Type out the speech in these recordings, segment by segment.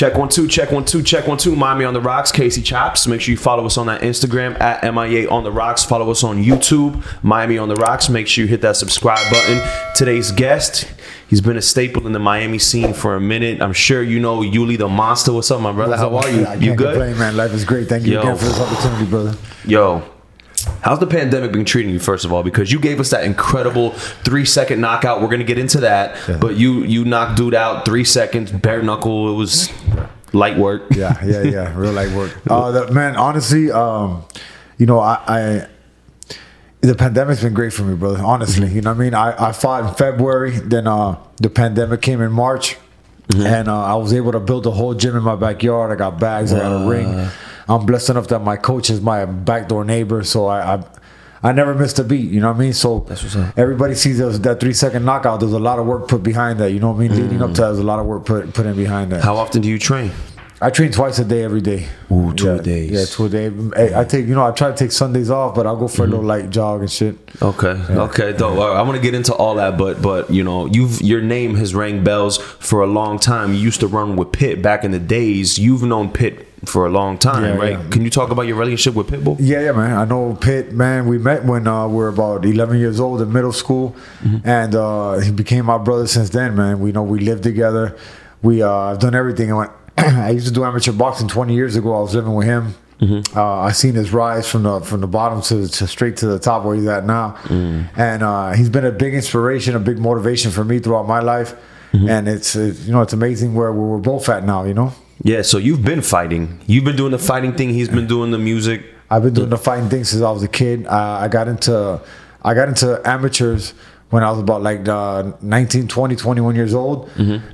Check 1 2, check 1 2, check 1 2. Miami on the Rocks, Casey Chopz. Make sure you follow us on that Instagram at MIA on the Rocks. Follow us on YouTube, Miami on the Rocks. Make sure you hit that subscribe button. Today's guest, he's been a staple in the Miami scene for a minute. I'm sure you know Yuli the Monster. What's up, my brother? How are you? I You can't good? complain, man. Life is great. Thank you again for this opportunity, brother. Yo, how's the pandemic been treating you, first of all? Because you gave us that incredible 3-second knockout. We're going to get into that. Yeah. But you knocked dude out 3 seconds, bare knuckle. It was light work. Yeah. Real light work. Man, honestly, the pandemic's been great for me, brother. Honestly, you know what I mean? I fought in February. Then the pandemic came in March. Mm-hmm. And I was able to build a whole gym in my backyard. I got bags. I got a ring. I'm blessed enough that my coach is my backdoor neighbor, so I never missed a beat. You know what I mean? So everybody sees that 3-second knockout. There's a lot of work put behind that. You know what I mean? Leading up to that, there's a lot of work put in behind that. How often do you train? I train twice a day, every day. Ooh, 2 days. Yeah, 2 a day. I try to take Sundays off, but I'll go for a little light jog and shit. Okay. Though I want to get into all that, but you know, your name has rang bells for a long time. You used to run with Pitt back in the days. You've known Pitt for a long time, right? Yeah. Can you talk about your relationship with Pitbull? Yeah, man. I know Pitt, man. We met when we were about 11 years old in middle school, and he became my brother since then, man. We lived together. I've done everything. I used to do amateur boxing 20 years ago. I was living with him. I seen his rise from the bottom to straight to the top where he's at now, and he's been a big inspiration, a big motivation for me throughout my life. And it's amazing where we're both at now. You know. Yeah, so you've been fighting. You've been doing the fighting thing. He's been doing the music. I've been doing the fighting thing since I was a kid. I got into amateurs when I was about 19, 20, 21 years old.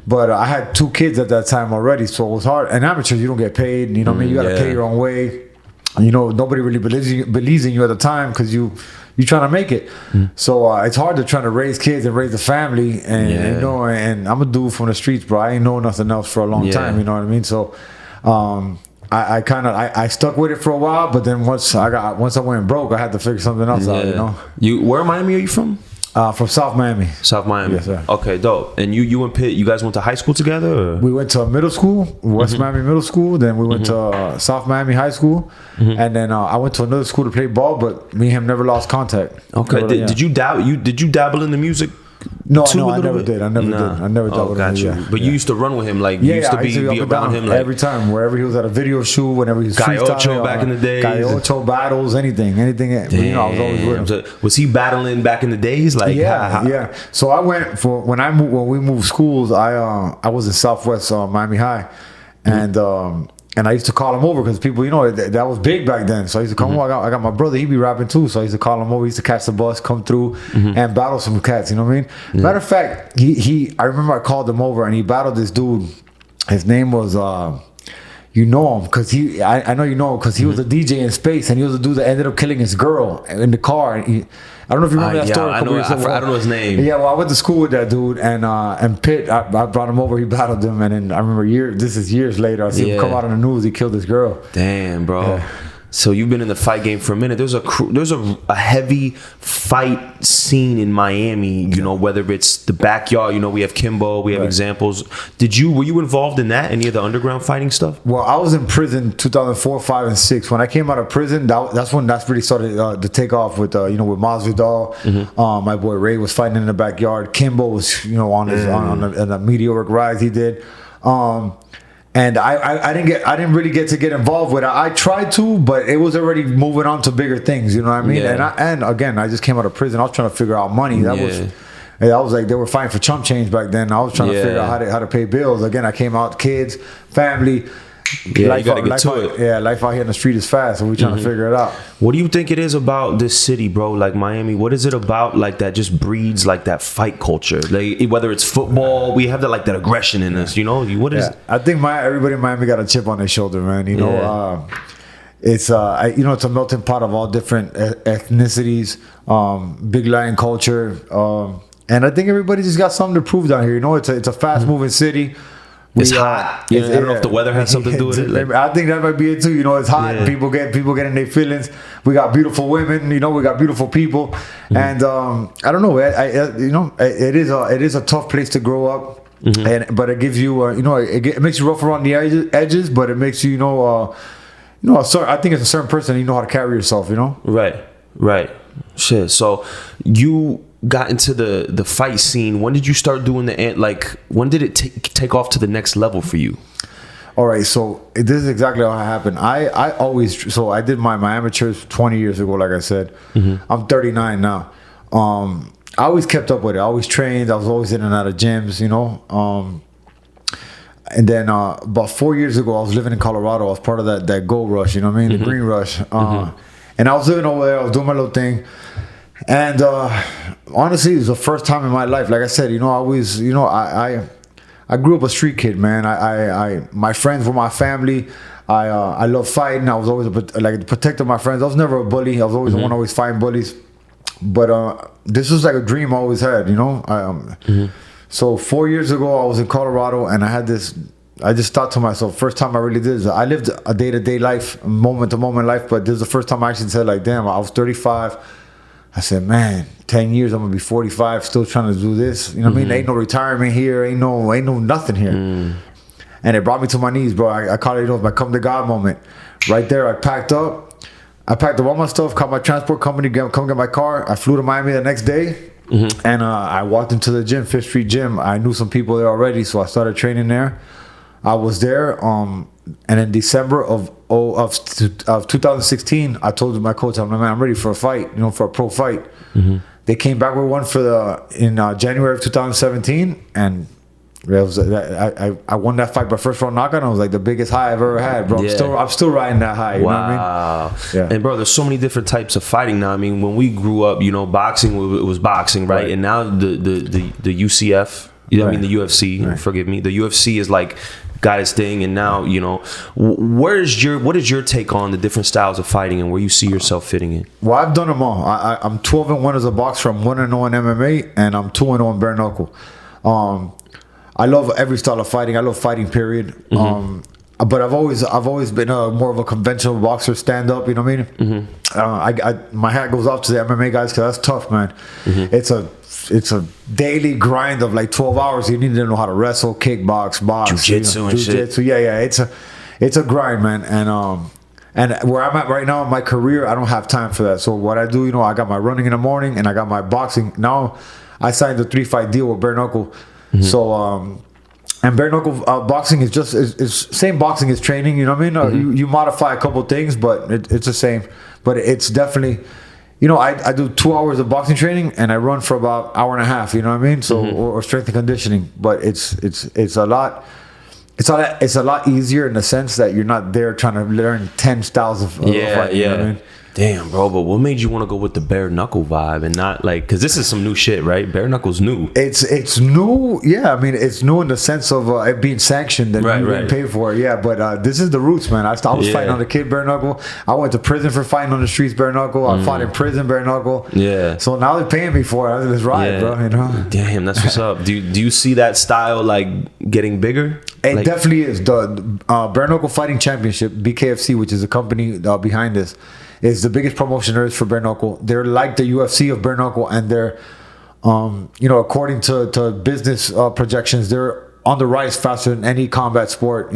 But I had 2 kids at that time already, so it was hard. And amateurs, you don't get paid. You know what I mean? You got to pay your own way. You know, nobody really believes in you at the time because you're trying to make it. So it's hard to try to raise kids and raise a family. And and I'm a dude from the streets, bro. I ain't know nothing else for a long time. You know what I mean? So I stuck with it for a while, but then once I went broke, I had to figure something else out. You know. Where in Miami are you from? From South Miami. South Miami. Yes, sir. Okay, dope. And you and Pitt, you guys went to high school together? Or? We went to middle school, West Miami Middle School. Then we went to South Miami High School. And then I went to another school to play ball, but me and him never lost contact. Okay. Did you dabble in the music? No, I never did. I never dabbled in you. But you used to run with him, you used to be around him every time, wherever he was at a video shoot, whenever he was freestyling. Back in the days. Gaiocho battles, anything. Damn. I was always with him. So, was he battling back in the days? Yeah. So I went when we moved schools. I was in Southwest Miami High, and I used to call him over because people, that was big back then. So I used to come over. I got my brother, he be rapping too. So I used to call him over. He used to catch the bus, come through, and battle some cats. You know what I mean? Matter of fact, I remember I called him over and he battled this dude. His name was, you know him because I know you know him because he was a DJ in Space, and he was a dude that ended up killing his girl in the car. And I don't know if you remember that story. I don't know his name. Yeah, well, I went to school with that dude, and Pitt, I brought him over. He battled him, and then I remember this is years later. I see him come out on the news. He killed this girl. Damn, bro. Yeah. So you've been in the fight game for a minute. There's a heavy fight scene in Miami. You know, whether it's the backyard. You know, we have Kimbo. We have examples. Were you involved in that? Any of the underground fighting stuff? Well, I was in prison 2004, 5, and 6. When I came out of prison, that's when that's really started to take off with with Masvidal. My boy Ray was fighting in the backyard. Kimbo was on a meteoric rise he did. And I didn't really get to get involved with it. I tried to, but it was already moving on to bigger things. You know what I mean? Yeah. And again, I just came out of prison. I was trying to figure out money. That was like they were fighting for chump change back then. I was trying to figure out how to pay bills. Again, I came out, kids, family. Yeah, you gotta get to it. Yeah, life out here in the street is fast, so we're trying to figure it out. What do you think it is about this city, bro? Like Miami, what is it about that just breeds that fight culture? Like whether it's football, we have that aggression in us. What is? I think everybody in Miami got a chip on their shoulder, man. It's it's a melting pot of all different ethnicities, big Latin culture, and I think everybody just got something to prove down here. It's a fast moving city. It's hot. I don't know if the weather has something to do with it. I think that might be it too. It's hot. Yeah. People get in their feelings. We got beautiful women. We got beautiful people, and I don't know. It is a tough place to grow up. But it gives you, it makes you rough around the edges, but it makes you, I think it's a certain person, you know how to carry yourself, Right. Shit. So you got into the fight scene. When did you start doing when did it take off to the next level for you? All right, so this is exactly how it happened. I did my amateurs 20 years ago, like I said. I'm 39 now. I always kept up with it. I always trained. I was always in and out of gyms, and then about 4 years ago, I was living in Colorado. I was part of that gold rush, the green rush. And I was living over there. I was doing my little thing. And honestly, it was the first time in my life. Like I said, I grew up a street kid, man. My friends were my family. I love fighting. I was always the protector of my friends. I was never a bully. I was always the one always fighting bullies. But this was like a dream I always had, So 4 years ago, I was in Colorado, and I had this. I just thought to myself, first time I really did this. I lived a day-to-day life, moment-to-moment life, but this is the first time I actually said, like, damn, I was 35. I said, man, 10 years, I'm gonna be 45, still trying to do this. You know what I mean? Ain't no retirement here, ain't no nothing here. And it brought me to my knees, bro. I call it, my come to God moment. Right there, I packed up all my stuff, called my transport company, come get my car. I flew to Miami the next day, and I walked into the gym, Fifth Street Gym. I knew some people there already, so I started training there. I was there, and in December of 2016, I told my coach, I'm like, man, I'm ready for a fight, for a pro fight. They came back with one in January of 2017, and I won that fight by first round knockout. It was like the biggest high I've ever had, bro. Yeah. I'm still riding that high. You know what I mean? Yeah. And bro, there's so many different types of fighting now. I mean, when we grew up, boxing it was boxing, right? And now the UCF, I mean the UFC. Forgive me, the UFC is like got its thing, and now what is your take on the different styles of fighting and where you see yourself fitting in? Well, I've done them all. I'm 12-1 as a boxer. I'm 1-0 in MMA, and I'm 2-0 in bare knuckle. I love every style of fighting. I love fighting, period. But I've always been more of a conventional boxer, stand up. You know what I mean? My hat goes off to the MMA guys, because that's tough, man. It's a daily grind of like 12 hours. You need to know how to wrestle, kickbox, box, jiu-jitsu and shit. Yeah. It's a grind, man. And where I'm at right now in my career, I don't have time for that. So what I do, I got my running in the morning, and I got my boxing. Now I signed a 3-fight deal with bare knuckle. So and bare knuckle boxing is same boxing as training. You know what I mean? You modify a couple things, but it's the same. But it's definitely, I do 2 hours of boxing training, and I run for about an hour and a half. You know what I mean? So or strength and conditioning. But it's a lot easier in the sense that you're not there trying to learn 10 styles of fighting. You know what I mean? Damn, bro, but what made you want to go with the bare knuckle vibe and not because this is some new shit, right? Bare knuckle's new. It's new, yeah. I mean, it's new in the sense of it being sanctioned and you didn't pay for it, yeah. But this is the roots, man. I was fighting on the kid bare knuckle. I went to prison for fighting on the streets bare knuckle. I fought in prison bare knuckle. Yeah. So now they're paying me for it. Let's ride, bro. Damn, that's what's up. Do you see that style getting bigger? It definitely is. The Bare Knuckle Fighting Championship, BKFC, which is the company behind this, is the biggest promotion there is for bare knuckle. They're like the UFC of bare knuckle, and they're, according to business projections, they're on the rise faster than any combat sport,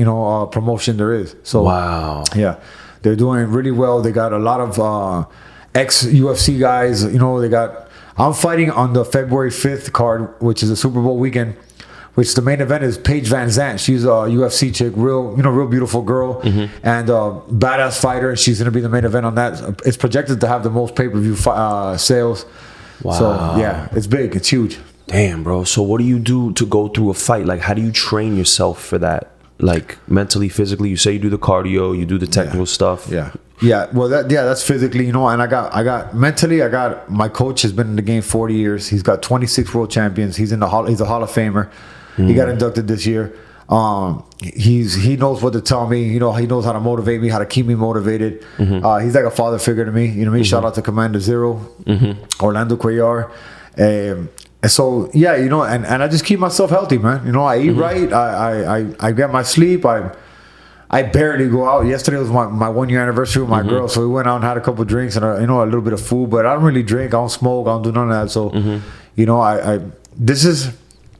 promotion there is. So wow, yeah, they're doing really well. They got a lot of ex-UFC guys. I'm fighting on the February 5th card, which is a Super Bowl weekend. Which the main event is Paige Van Zandt. She's a UFC chick, real beautiful girl, and badass fighter. She's gonna be the main event on that. It's projected to have the most pay-per-view sales. Wow! So yeah, it's big. It's huge. Damn, bro. So what do you do to go through a fight? How do you train yourself for that? Mentally, physically. You say you do the cardio, you do the technical stuff. Yeah. Well, that's physically, and I got mentally. My coach has been in the game 40 years. He's got 26 world champions. He's a Hall of Famer. He got inducted this year. He knows what to tell me. He knows how to motivate me, how to keep me motivated. He's like a father figure to me. You know what I mean? Shout out to Commander Zero, Orlando Cuellar. And so and I just keep myself healthy, man. I eat right. I get my sleep. I barely go out. Yesterday was my 1 year anniversary with my girl, so we went out and had a couple drinks and a little bit of food. But I don't really drink. I don't smoke. I don't do none of that. So this is.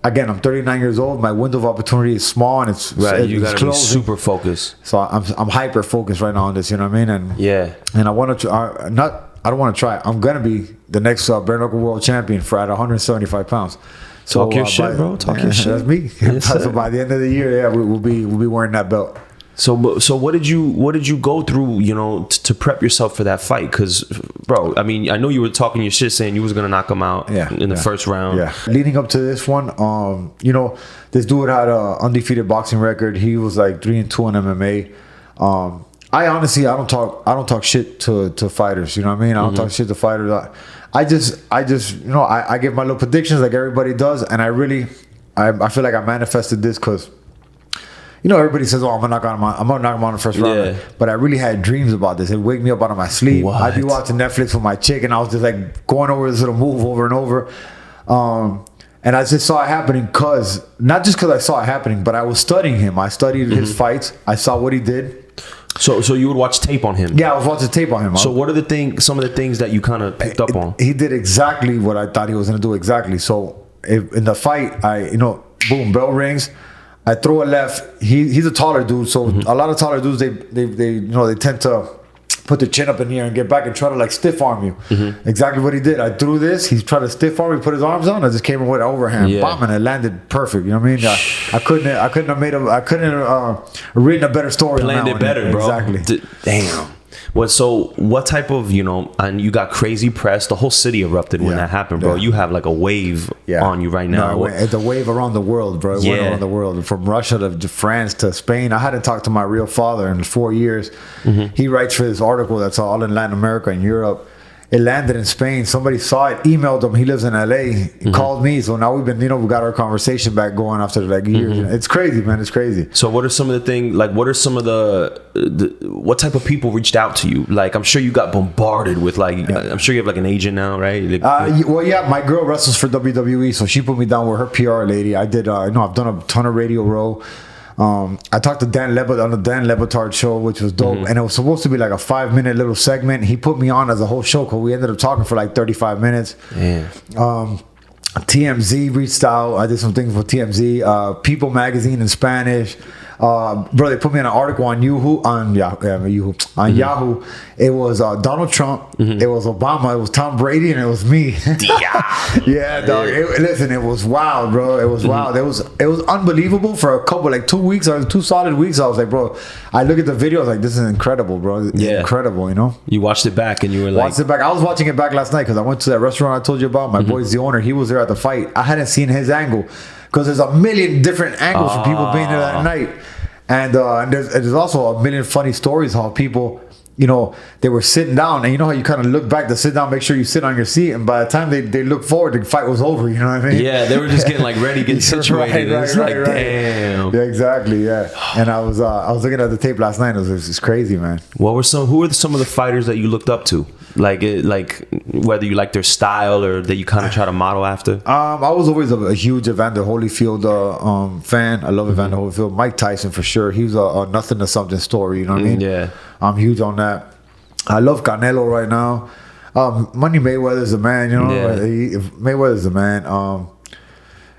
again, I'm 39 years old. My window of opportunity is small, and it's Right, you it's gotta be super focused. So I'm hyper focused right now on this. You know what I mean? And Yeah. and I want to I don't want to try. I'm gonna be the next bare knuckle world champion for at 175 pounds. So Talk your shit, bro. Talk your shit. That's me. Yes, So sir. by the end of the year, yeah, we'll be wearing that belt. So what did you go through, you know, to prep yourself for that fight? Because, bro, I mean, I know you were talking your shit saying you was gonna knock him out in the first round. Yeah. Leading up to this one, you know, this dude had a undefeated boxing record. He was like 3-2 in MMA. I honestly, I don't talk shit to fighters. You know what I mean? I don't talk shit to fighters. I just, you know, I give my little predictions like everybody does, and I feel like I manifested this because. You know, everybody says, "Oh, I'm gonna knock him out in the first round." Yeah. But I really had dreams about this. It wake me up out of my sleep. What? I'd be watching Netflix with my chick, and I was just like going over this little move over and over. And I just saw it happening not just because I saw it happening, but I was studying him. I studied his fights. I saw what he did. So you would watch tape on him? Yeah, I was watching tape on him. So what are some of the things that you kind of picked up on? He did exactly what I thought he was gonna do. Exactly. So in the fight, boom, bell rings. I throw a left. He's a taller dude, so a lot of taller dudes they tend to put their chin up in the air and get back and try to like stiff arm you. Exactly what he did. I threw this. He tried to stiff arm me, put his arms on. I just came in with an overhand, bomb, and it landed perfect. You know what I mean? I couldn't have written a better story. Planned it better, bro. Exactly. Damn. What type of, you know, and you got crazy press. The whole city erupted when that happened, bro. Yeah. You have like a wave on you right now. No, it's a wave around the world, bro. It went around the world. From Russia to France to Spain. I hadn't talked to my real father in 4 years. He writes for this article that's all in Latin America and Europe. It landed in Spain. Somebody saw it, emailed him. He lives in LA. He called me. So now we got our conversation back going after like years. It's crazy, man. It's crazy. So what are some of the things, like what are some of the what type of people reached out to you? Like, I'm sure you got bombarded with I'm sure you have like an agent now, right? Well, yeah, my girl wrestles for WWE. So she put me down with her PR lady. I did, I've done a ton of Radio Row. I talked to Dan Lebitard on the Dan Lebitard show, which was dope. And it was supposed to be like a 5-minute little segment. He put me on as a whole show because we ended up talking for like 35 minutes. TMZ reached out. I did some things for TMZ. People magazine in Spanish. Bro, they put me in an article on Yahoo. Yahoo. It was Donald Trump. It was Obama. It was Tom Brady, and it was me. Yeah, dog. Listen, it was wild, bro. It was wild. It was unbelievable for a couple, like 2 weeks or 2 solid weeks. I was like, bro, I look at the video. I was like, this is incredible, bro. It's incredible, you know? You watched it back and you were like... Watched it back. I was watching it back last night because I went to that restaurant I told you about. My boy's the owner. He was there at the fight. I hadn't seen his angle because there's a million different angles for people being there that night. And there's also a million funny stories how people, you know, they were sitting down, and you know how you kind of look back to sit down, make sure you sit on your seat, and by the time they look forward, the fight was over. You know what I mean? Yeah, they were just getting like ready, getting situated. Right. Damn. Yeah, exactly. Yeah. And I was looking at the tape last night. It's crazy, man. Who were some of the fighters that you looked up to? Like whether you like their style or that you kind of try to model after? I was always a huge Evander Holyfield fan. I love Evander Holyfield. Mike Tyson for sure. He was a nothing to something story. You know what I mean? Yeah. I'm huge on that. I love Canelo right now. Money Mayweather's the man. You know, Mayweather's the man.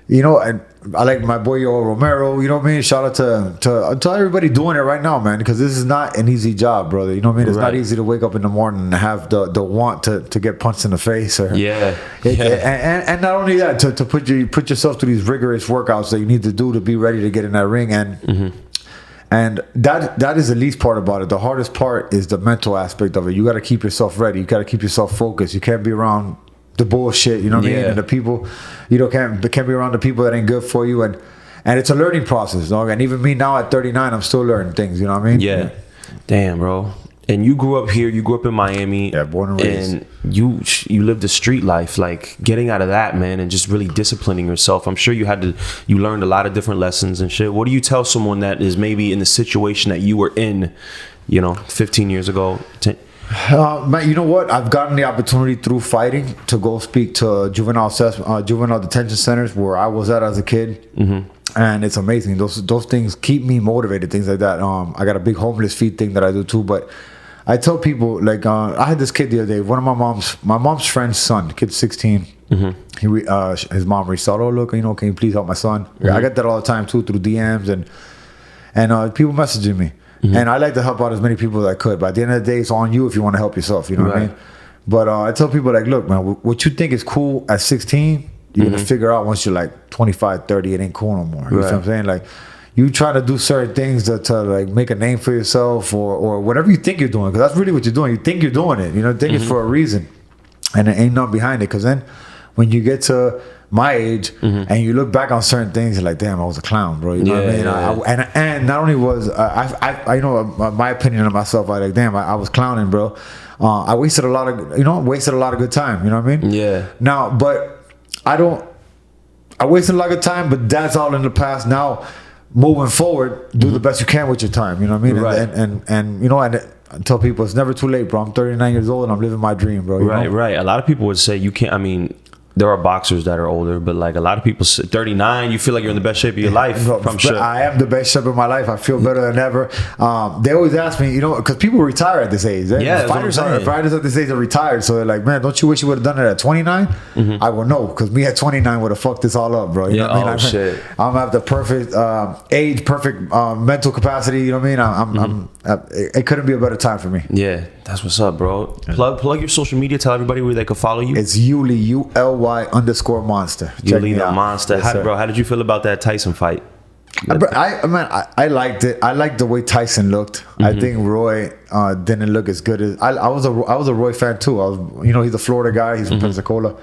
You know, and I like my boy Yoel Romero. You know what I mean? Shout out to everybody doing it right now, man. Because this is not an easy job, brother. You know what I mean? It's not easy to wake up in the morning and have the want to get punched in the face. Or, and not only that, to put yourself through these rigorous workouts that you need to do to be ready to get in that ring. And that is the least part about it. The hardest part is the mental aspect of it. You got to keep yourself ready. You got to keep yourself focused. You can't be around the bullshit, you know what I mean? And the people, can't be around the people that ain't good for you. And it's a learning process, dog. And even me now at 39, I'm still learning things, you know what I mean? Yeah. Damn, bro. And you grew up here. You grew up in Miami. Yeah, born and raised. And you lived a street life, like getting out of that, man, and just really disciplining yourself. I'm sure you learned a lot of different lessons and shit. What do you tell someone that is maybe in the situation that you were in, 15 years ago? Man, you know what? I've gotten the opportunity through fighting to go speak to juvenile detention centers where I was at as a kid. And it's amazing. Those things keep me motivated, things like that. I got a big homeless feed thing that I do too, but I tell people like I had this kid the other day. One of my mom's friend's son, kid's 16. Mm-hmm. His mom reached out, oh look, can you please help my son? Mm-hmm. I get that all the time too through DMs and people messaging me. Mm-hmm. And I like to help out as many people as I could. But at the end of the day, it's on you if you want to help yourself. You know what I mean? But I tell people like, look, man, what you think is cool at 16, you're gonna figure out once you're like 25, 30, it ain't cool no more. You know what I'm saying? Like, you try to do certain things to like make a name for yourself or whatever you think you're doing, because that's really what you're doing. You think you're doing it, you think it's for a reason, and there ain't nothing behind it. Because then when you get to my age and you look back on certain things, you're like, damn, I was a clown, bro. You know what I mean? And not only was I my opinion of myself, I like, damn, I was clowning, bro. I wasted a lot of good time. You know what I mean? Yeah. Now, but I wasted a lot of time, but that's all in the past. Now, moving forward, do the best you can with your time. You know what I mean? Right. And I tell people it's never too late, bro. I'm 39 years old and I'm living my dream, bro. Right. A lot of people would say you can't. I mean, there are boxers that are older, but like a lot of people, 39, you feel like you're in the best shape of your life. I'm sure. I am the best shape of my life. I feel better than ever. They always ask me, because people retire at this age. Fighters at this age are retired. So they're like, man, don't you wish you would have done it at 29? I will no, because me at 29 would have fucked this all up, bro. You know what I mean? Shit. I'm at the perfect age, perfect mental capacity. You know what I mean? It couldn't be a better time for me. Yeah, that's what's up, bro. Plug your social media. Tell everybody where they can follow you. It's Yuli, ULY_monster. Yuli the Monster. How did you feel about that Tyson fight? I liked it. I liked the way Tyson looked. I think Roy didn't look as good as I was a Roy fan too. He's a Florida guy. He's from Pensacola.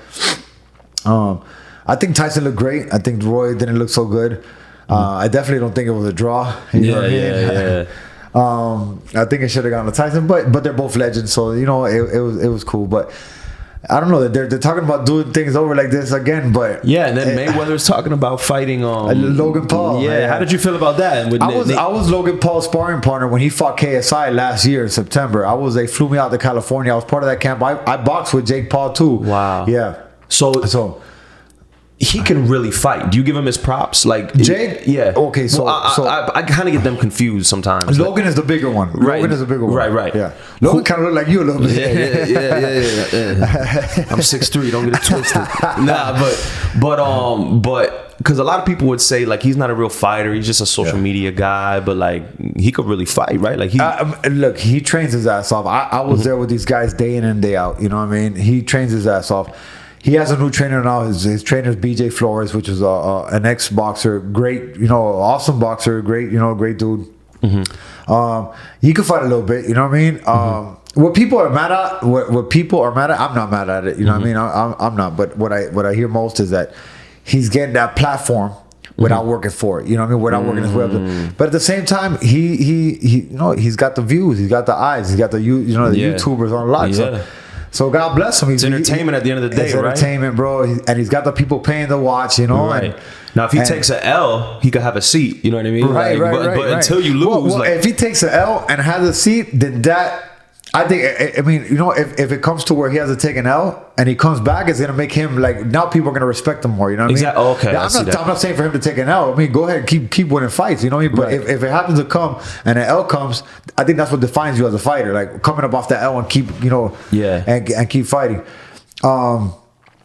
I think Tyson looked great. I think Roy didn't look so good. I definitely don't think it was a draw. You know what I mean? I think it should have gone to Tyson, but they're both legends, so it was cool. But I don't know, they're talking about doing things over like this again, but and then Mayweather's talking about fighting Logan Paul. Yeah, how did you feel about that? I was Logan Paul's sparring partner when he fought KSI last year in September. They flew me out to California. I was part of that camp. I boxed with Jake Paul too. Wow. Yeah. So he can really fight. Do you give him his props? Like Jake? Yeah. Okay, so I kind of get them confused sometimes. Logan is the bigger one. Logan is the bigger one. Right. Yeah. Logan kind of look like you a little bit. Yeah. I'm 6'3", don't get it twisted. But because a lot of people would say like he's not a real fighter, he's just a social media guy, but like he could really fight, right? Like look, he trains his ass off. I was there with these guys day in and day out. You know what I mean? He trains his ass off. He has a new trainer now. His trainer is BJ Flores, which is an ex-boxer, great, awesome boxer, great, great dude. He could fight a little bit, you know what I mean? What people are mad at, I'm not mad at it, you know what I mean? I'm not. But what I hear most is that he's getting that platform without working for it, you know what I mean? Without working his way up. But at the same time, he's got the views, he's got the eyes, he's got the YouTubers on lock. Yeah. So God bless him. It's entertainment at the end of the day, right? It's entertainment, bro. And he's got the people paying to watch, Right. Now, if he takes an L, he could have a seat. You know what I mean? Right. But until you lose, if he takes an L and has a seat, then that. I think, if it comes to where he has to take an L and he comes back, it's going to make him like, now people are going to respect him more, you know what I mean? Okay. I'm not saying for him to take an L. I mean, go ahead and keep winning fights, you know what I mean? But if it happens to come and an L comes, I think that's what defines you as a fighter, like coming up off that L and keep, and keep fighting.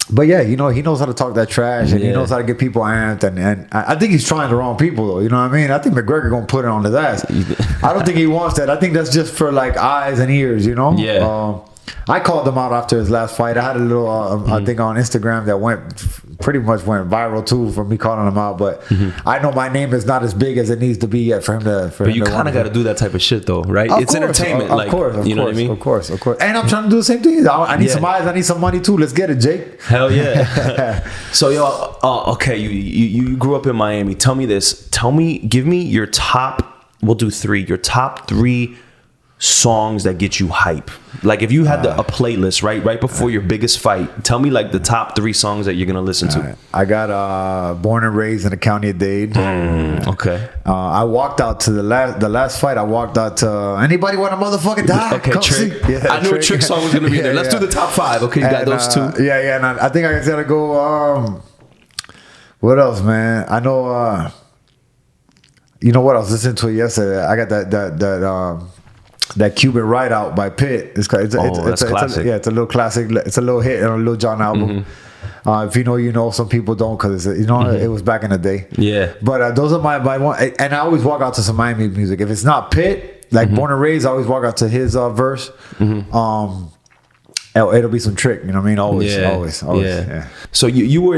But yeah, he knows how to talk that trash and he knows how to get people amped and I think he's trying the wrong people though, you know what I mean? I think McGregor gonna put it on his ass. I don't think he wants that. I think that's just for like eyes and ears, Yeah. I called him out after his last fight. I had a little I think on Instagram that pretty much went viral too for me calling him out. But I know my name is not as big as it needs to be yet for him to. But you kind of got to do that type of shit though, right? It's entertainment, of course, you know what I mean? Of course. And I'm trying to do the same thing. I need some eyes. I need some money too. Let's get it, Jake. Hell yeah. So okay, you grew up in Miami. Tell me this. Give me your top. We'll do 3. Your top 3 songs that get you hype. Like if you had a playlist right before your biggest fight, tell me like the top 3 songs that you're gonna listen to. I got Born and Raised in the County of Dade. Okay. I walked out to the last fight. I walked out to Anybody Want a Motherfucking Die? Okay, Trick. Yeah, I knew a Trick song was gonna be there. Let's do the top 5. Okay, you got those 2. Yeah, and I think I gotta go. What else, man? I know. What I was listening to it yesterday. I got that that Cuban Ride Out by Pitt. It's classic. It's a little classic. It's a little hit on a Lil Jon album. If you know, you know. Some people don't, because it was back in the day. Yeah. But those are my one. And I always walk out to some Miami music. If it's not Pitt, like Born and Raised, I always walk out to his verse. It'll be some Trick, you know what I mean? Always. Yeah. So you've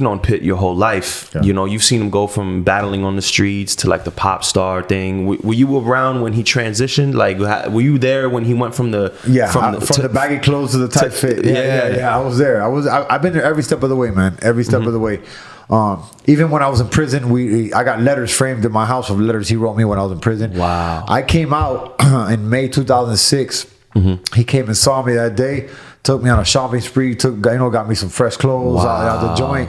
known Pitt your whole life. Yeah. You know, you've seen him go from battling on the streets to like the pop star thing. Were you around when he transitioned? Like, were you there when he went from the from the baggy clothes to the tight fit? Yeah. I was there. I've been there every step of the way, man. Every step of the way. Even when I was in prison, I got letters framed in my house of letters he wrote me when I was in prison. Wow. I came out in May 2006. He came and saw me that day, took me on a shopping spree, got me some fresh clothes out the joint,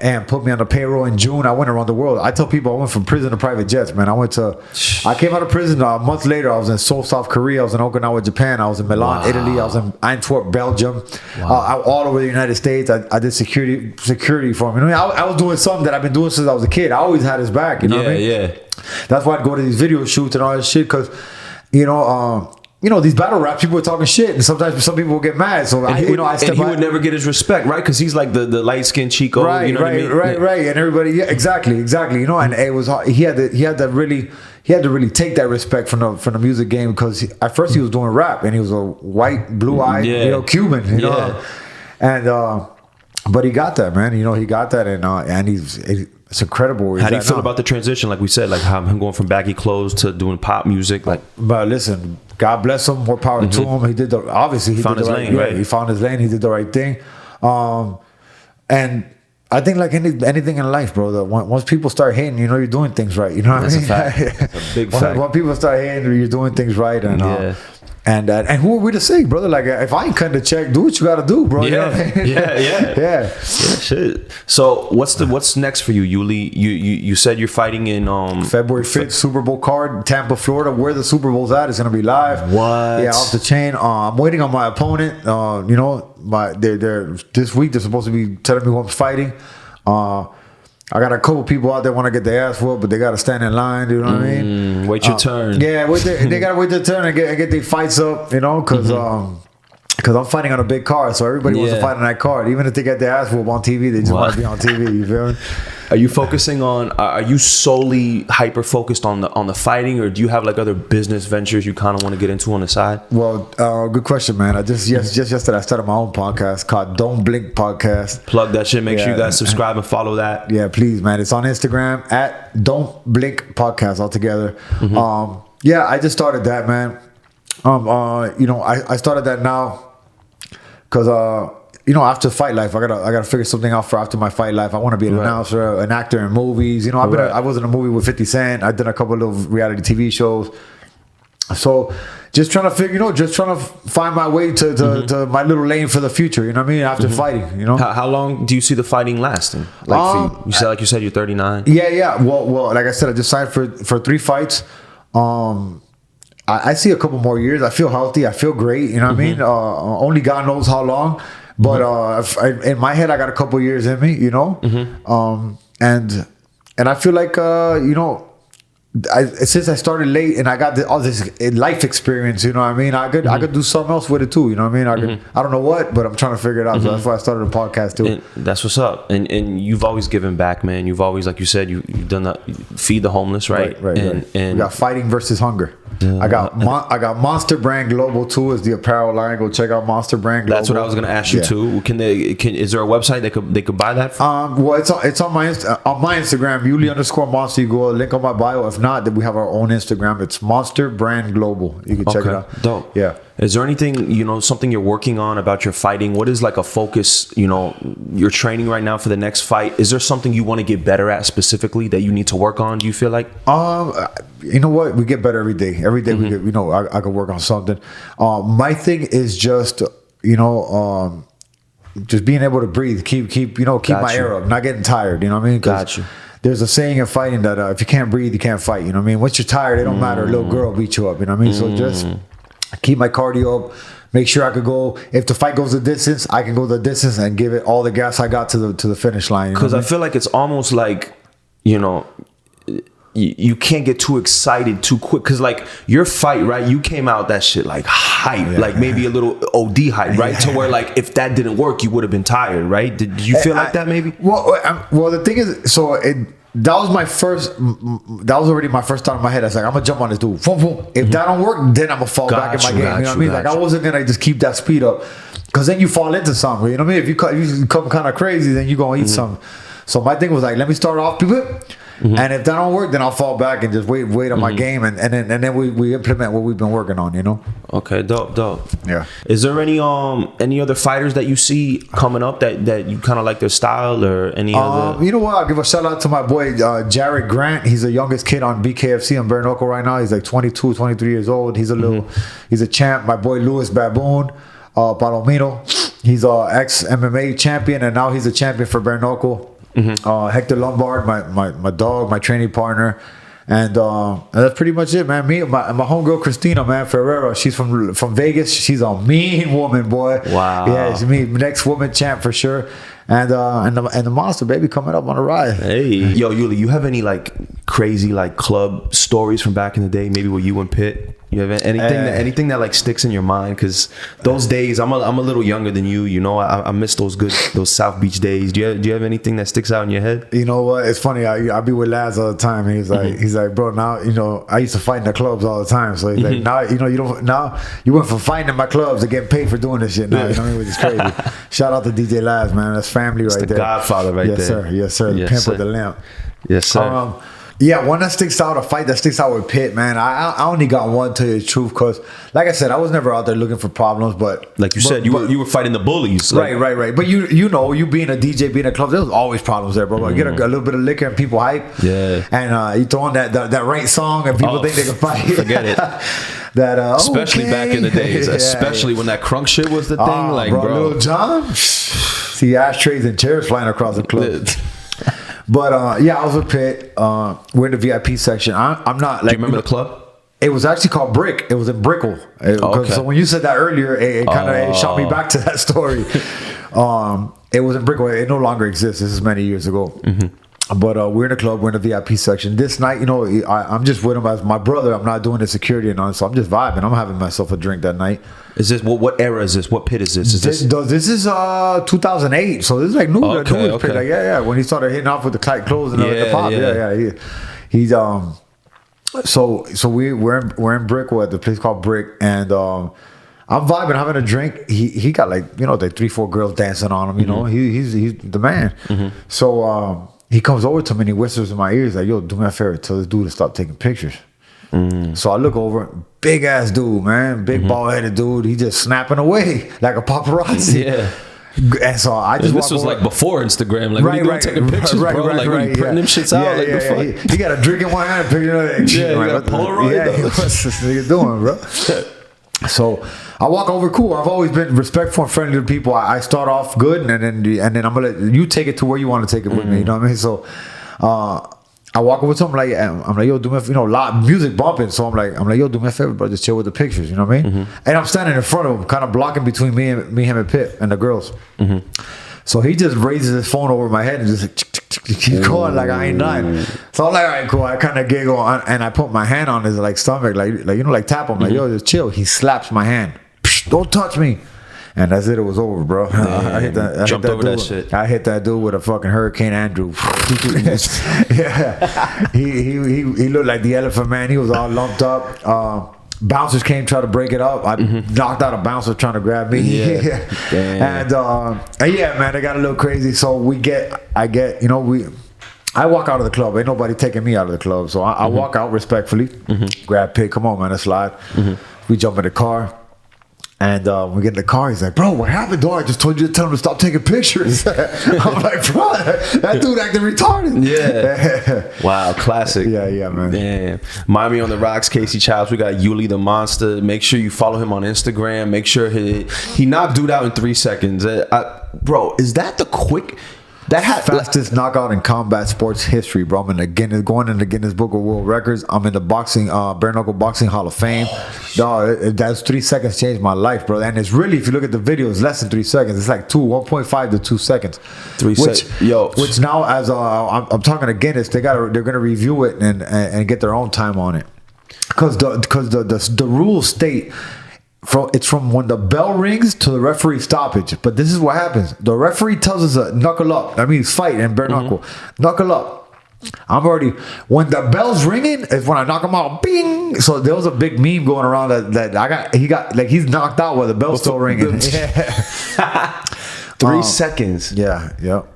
and put me on the payroll in June. I went around the world. I tell people I went from prison to private jets, man. I came out of prison a month later. I was in Seoul, South Korea. I was in Okinawa, Japan. I was in Milan, Italy. I was in Antwerp, Belgium. All over the United States. I did security for him. I was doing something that I've been doing since I was a kid. I always had his back. You know what I mean? Yeah. That's why I'd go to these video shoots and all this shit, because these battle rap people are talking shit, and sometimes some people will get mad. So he would never get his respect, right? Because he's like the light skinned Chico, right? You know what I mean? Right. And everybody, exactly. And it was hard. He had to really take that respect from the music game, because at first he was doing rap, and he was a white, blue eyed, Cuban, and but he got that, man. He got that, and it's incredible. How do you feel about the transition? Like we said, like how him going from baggy clothes to doing pop music, like. But listen, God bless him. More power to him. He did he found his lane, right? He found his lane. He did the right thing. And I think like anything in life, bro, once people start hating, you're doing things right. You know what I mean? That's a fact. That's a big fact. When people start hating, you're doing things right. And and who are we to say, brother? Like, if I ain't cutting the check, do what you got to do, bro. Yeah, you know what I mean? yeah. Shit. So what's next for you, Yuli? You said you're fighting in February 5th, Super Bowl card, Tampa, Florida. Where the Super Bowl's at is gonna be live. What? Yeah, off the chain. I'm waiting on my opponent. They're this week they're supposed to be telling me who I'm fighting. I got a couple people out there want to get their ass whooped, but they got to stand in line. You know what I mean? Wait your turn. Yeah, they got to wait their turn and get their fights up. Because I'm fighting on a big card, so everybody wants to fight on that card. Even if they get their ass whooped on TV, they just want to be on TV. You feel me? Are you focusing on? Are you solely hyper focused on the fighting, or do you have like other business ventures you kind of want to get into on the side? Well, good question, man. I just yesterday I started my own podcast called Don't Blink Podcast. Plug that shit. Make sure you guys subscribe and follow that. Yeah, please, man. It's on Instagram at Don't Blink Podcast altogether. I just started that, man. I started that now because after fight life, I gotta figure something out for after my fight life. I want to be an announcer, an actor in movies. I was in a movie with 50 Cent. I did a couple of reality TV shows. So just trying to find my way to my little lane for the future. You know what I mean? After fighting, How long do you see the fighting lasting? Like you said you're 39. Yeah. Well, like I said, I just signed for 3 fights. I see a couple more years. I feel healthy. I feel great. You know what I mean? Only God knows how long. But in my head, I got a couple years in me, and I feel like since I started late and I got all this life experience, you know what I mean? I could do something else with it too, you know what I mean? I don't know what, but I'm trying to figure it out. So that's why I started a podcast too. And that's what's up. And you've always given back, man. You've always, like you said, you've done that. Feed the homeless, right? Right. And we got fighting versus hunger. I got Monster Brand Global too as the apparel line. Go check out Monster Brand Global. That's what I was gonna ask you too. Is there a website they could buy that from? Well, it's on my Instagram, Yuli_Monster. You go link on my bio. If not, then we have our own Instagram. It's Monster Brand Global. You can check it out. Dope. Yeah. Is there anything, something you're working on about your fighting? What is like a focus, you're training right now for the next fight? Is there something you want to get better at specifically that you need to work on? Do you feel like? You know what? We get better every day. Every day we get, I could work on something. My thing is just, just being able to breathe, keep my air up, not getting tired. You know what I mean? Got you. There's a saying in fighting that if you can't breathe, you can't fight. You know what I mean? Once you're tired, it don't matter. A little girl beat you up. You know what I mean? So just keep my cardio up. Make sure I could go. If the fight goes the distance, I can go the distance and give it all the gas I got to the finish line. Because I feel like it's almost like, you you can't get too excited too quick, because like your fight, right, you came out that shit like hype, like maybe a little OD hype, right, to where like if that didn't work you would have been tired, right? Did you feel like that maybe? Well, the thing is, so that was already my first thought in my head. I was like, I'm gonna jump on this dude. Boom, boom. If that don't work, then I'm gonna fall back in my game. You know what I mean? Like I wasn't gonna just keep that speed up, because then you fall into something. You know what I mean? If you come kind of crazy, then you gonna eat something. So my thing was like, let me start off, people. And if that don't work, then I'll fall back and just wait on my game, and then we implement what we've been working on, you know. Okay, dope. Yeah. Is there any other fighters that you see coming up that you kind of like their style, or any other? You know what? I'll give a shout out to my boy Jared Grant. He's the youngest kid on BKFC on Bare Knuckle right now. He's like 22, 23 years old. He's a champ. My boy Louis Baboon Palomino. He's a ex MMA champion, and now he's a champion for Bare Knuckle. Hector Lombard, my dog, my training partner, and that's pretty much it, man. Me, my homegirl Christina, man, Ferrero. She's from Vegas. She's a mean woman, boy. Wow. Yeah, she's me, next woman champ for sure. And the monster baby coming up on the ride. Hey, yo, Yuli, you have any like crazy like club stories from back in the day? Maybe with you and Pitt. You have anything that like sticks in your mind? Because those days, I'm a little younger than you. You know, I miss those South Beach days. Do you have anything that sticks out in your head? You know what? It's funny. I be with Laz all the time. And he's like, bro. Now you know I used to fight in the clubs all the time. So he's like, now you know you don't. Now you went from fighting in my clubs to getting paid for doing this shit. Now you know what I mean? Which is crazy. Shout out to DJ Laz, man. That's family right there. The Godfather right there. Yes, sir. The pimp with the lamp. Yes, sir. Yeah, one that sticks out, a fight that sticks out with Pitt, man. I only got one, to tell you the truth, because, like I said, I was never out there looking for problems, but like you said, you were fighting the bullies. Right. But you know, you being a DJ, being a club, there was always problems there, bro. Like, get a little bit of liquor and people hype. Yeah. And you throw on that right song and people think they can fight. Forget it. Especially back in the days, especially when that crunk shit was the thing. Like, bro. Little John, see ashtrays and chairs flying across the club. But I was with Pitt. We're in the VIP section. I'm not like. Do you remember the club? It was actually called Brick. It was in Brickell. Okay. So when you said that earlier, it kind of shot me back to that story. It was in Brickell. It no longer exists. This is many years ago. But we're in the club. We're in the VIP section. This night, you know, I'm just with him as my brother. I'm not doing the security and all, so I'm just vibing. I'm having myself a drink that night. Is this what era is this? What Pit is this? This is 2008. So this is like new. Okay. Pit. Like, yeah. When he started hitting off with the tight clothes and the pop. Yeah. He's So we're in Brickell at the place called Brick, and I'm vibing, having a drink. He got like, you know, like 3-4 girls dancing on him. You know, he's the man. So he comes over to me and he whispers in my ears like, "Yo, do me a favor, tell this dude to stop taking pictures." So I look over, big ass dude, man, big bald headed dude. He just snapping away like a paparazzi. Yeah. And so I just this was over. Like before Instagram, like when you doing taking pictures, bro, like when you printing them shits out, like the fuck. He got a drink in one hand, picking up. Yeah, he got a Polaroid. Yeah, what's this nigga doing, bro? So I walk over, cool. I've always been respectful and friendly to people. I start off good, and then I'm gonna let you take it to where you want to take it with me. You know what I mean? So I walk over to him like, yo, do me, you know, loud music bumping. So I'm like, yo, do me a favor, bro, just chill with the pictures. You know what I mean? And I'm standing in front of him, kind of blocking between him and Pip and the girls. So he just raises his phone over my head and just keep going like I ain't nothing. So I'm like, all right, cool. I kind of giggle and I put my hand on his like stomach, like you know, like tap him, like, yo, just chill. He slaps my hand. Don't touch me. And that's it. It was over, bro. I hit that. Jumped over that shit. I hit that dude with a fucking Hurricane Andrew. Yeah, he looked like the Elephant Man. He was all lumped up. Bouncers came try to break it up. I knocked out a bouncer trying to grab me. Yeah. And yeah, man, it got a little crazy. So I walk out of the club. Ain't nobody taking me out of the club. So I walk out respectfully. Grab Pig. Come on, man, let's slide. We jump in the car. And we get in the car. He's like, "Bro, what happened, dog? I just told you to tell him to stop taking pictures." I'm like, "Bro, that dude acting retarded." Yeah. Wow, classic. Yeah, man. Damn. Miami on the Rocks, Casey Chopz. We got Yuli the Monster. Make sure you follow him on Instagram. Make sure he knocked dude out in 3 seconds. Bro, is that the quick? That had fastest knockout in combat sports history, bro. I'm in the Guinness, going in the Guinness Book of World Records. I'm in the boxing, bare knuckle boxing Hall of Fame. Dog, that's 3 seconds changed my life, bro. And it's really, if you look at the video, it's less than 3 seconds. It's like 1.5 to 2 seconds. Which now, as I'm talking to Guinness, they're gonna review it and get their own time on it, because the rules state. It's from when the bell rings to the referee stoppage. But this is what happens. The referee tells us to knuckle up. That means fight and bare knuckle. Knuckle up. When the bell's ringing is when I knock him out. Bing. So there was a big meme going around that he's knocked out while the bell's still ringing. 3 seconds. Yeah. Yep.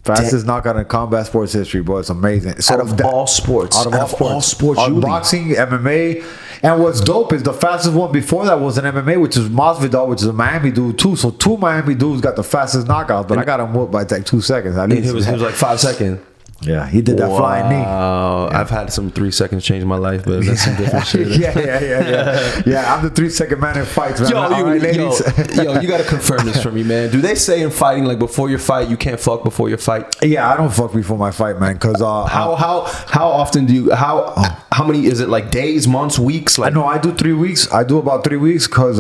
Fastest knockout in combat sports history, boy. It's amazing. So out of all sports. Boxing, MMA. And what's dope is the fastest one before that was an MMA, which is Masvidal, which is a Miami dude too. So 2 Miami dudes got the fastest knockouts, but I got him whooped by like 2 seconds. At least. It was like 5 seconds. Yeah, he did that flying knee. Yeah. I've had some 3 seconds change my life, but that's some different shit. Yeah, I'm the 3 second man in fights, man. Yo, you gotta confirm this for me, man. Do they say in fighting, like before your fight, you can't fuck before your fight? Yeah, I don't fuck before my fight, man. Cause how often do you how many is it, like days, months, weeks? Like, I do 3 weeks. I do about 3 weeks, cause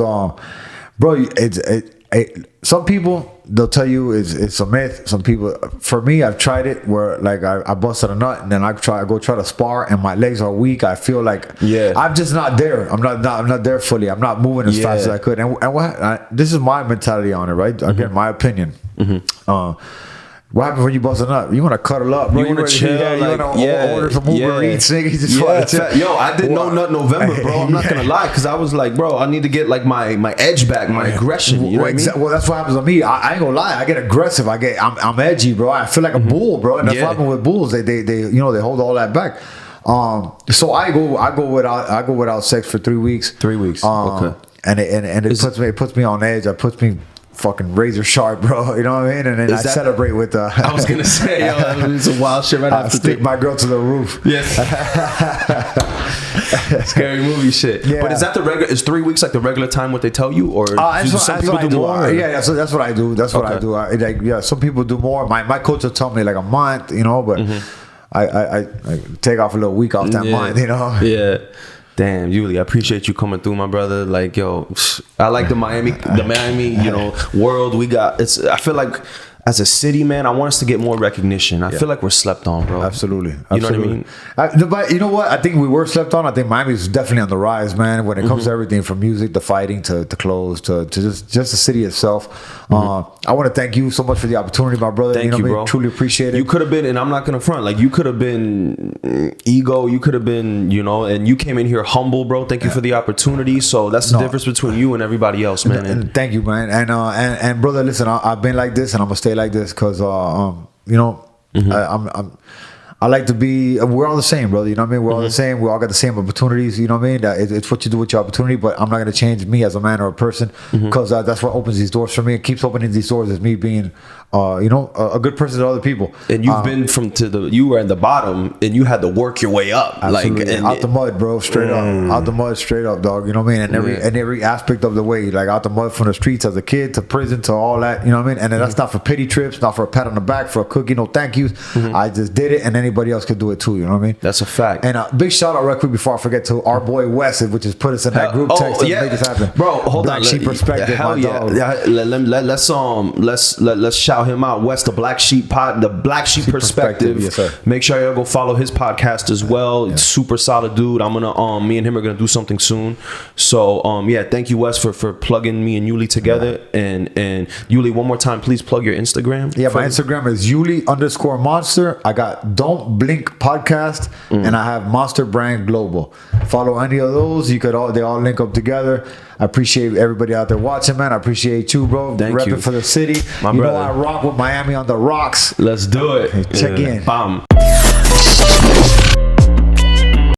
bro, some people, they'll tell you it's a myth. Some people, for me, I've tried it where like I busted a nut and then I go try to spar and my legs are weak. I feel like I'm just not there. I'm not there fully. I'm not moving as fast as I could. And this is my mentality on it, right? Again, my opinion. What happens when you bust a nut? You want to cuddle up, bro. You want to chill. You want to order some Uber Eats, nigga. You just want to chill. Yo, I did No Nut November, bro. I'm not going to lie, because I was like, bro, I need to get like my edge back, my aggression. You know what I mean? Well, that's what happens to me. I ain't going to lie. I get aggressive. I'm edgy, bro. I feel like a bull, bro. And that's what happens with bulls. They hold all that back. So I go without sex for 3 weeks. 3 weeks. Okay. And it puts me on edge. It puts me fucking razor sharp, bro. You know what I mean? And then I celebrate with I was gonna say, yo, it's a wild shit right after. Stick my girl to the roof. Yes. Scary movie shit. Yeah. But is that the regular? Is 3 weeks like the regular time? What they tell you, or some people do more? Yeah. So that's what I do. That's what I do. Some people do more. My coach will tell me like a month, but I take off a little week off that month, Yeah. Damn, Yuli, I appreciate you coming through, my brother. Like, yo, I like the Miami, world we got. I feel like as a city, man, I want us to get more recognition. I feel like we're slept on, bro. Absolutely. You know what I mean? But you know what? I think we were slept on. I think Miami's definitely on the rise, man, when it comes to everything from music to fighting to clothes to just the city itself. I want to thank you so much for the opportunity, my brother. Thank you, bro. Truly appreciate it. You could have been, and I'm not going to front, like you could have been ego. You could have been, and you came in here humble, bro. Thank you for the opportunity. So that's the difference between you and everybody else, man. And thank you, man. And brother, listen, I've been like this and I'm going to stay like this because, I like to be, we're all the same, brother. You know what I mean? We're all the same. We all got the same opportunities. You know what I mean? It's what you do with your opportunity, but I'm not going to change me as a man or a person because that's what opens these doors for me. It keeps opening these doors as me being, a good person to other people. And you've been you were at the bottom and you had to work your way up. Absolutely. Out the mud, bro. Straight up. Out the mud, straight up, dog. You know what I mean? And every aspect of the way, like out the mud from the streets as a kid to prison to all that. You know what I mean? And that's not for pity trips, not for a pat on the back, for a cookie, no thank yous. I just did it and anybody else could do it too. You know what I mean? That's a fact. And big shout out real quick before I forget to our boy Wes, which has put us in that group text to make this happen. Bro, hold Black on. Sheep perspective, Hell my dog. Let's shout him out. Wes, the Black Sheep perspective. Yes, sir. Make sure y'all go follow his podcast as well. It's super solid dude. I'm gonna me and him are gonna do something soon. So thank you, Wes, for plugging me and Yuli together. And Yuli, one more time, please plug your Instagram. Yeah, my Instagram is Yuli_Monster. I got Don't Blink Podcast and I have Monster Brand Global. Follow any of those. They all link up together. I appreciate everybody out there watching, man. I appreciate you, bro. Thank you for the city. My brother. I rock with Miami on the rocks. Let's do it. Check in. Bam.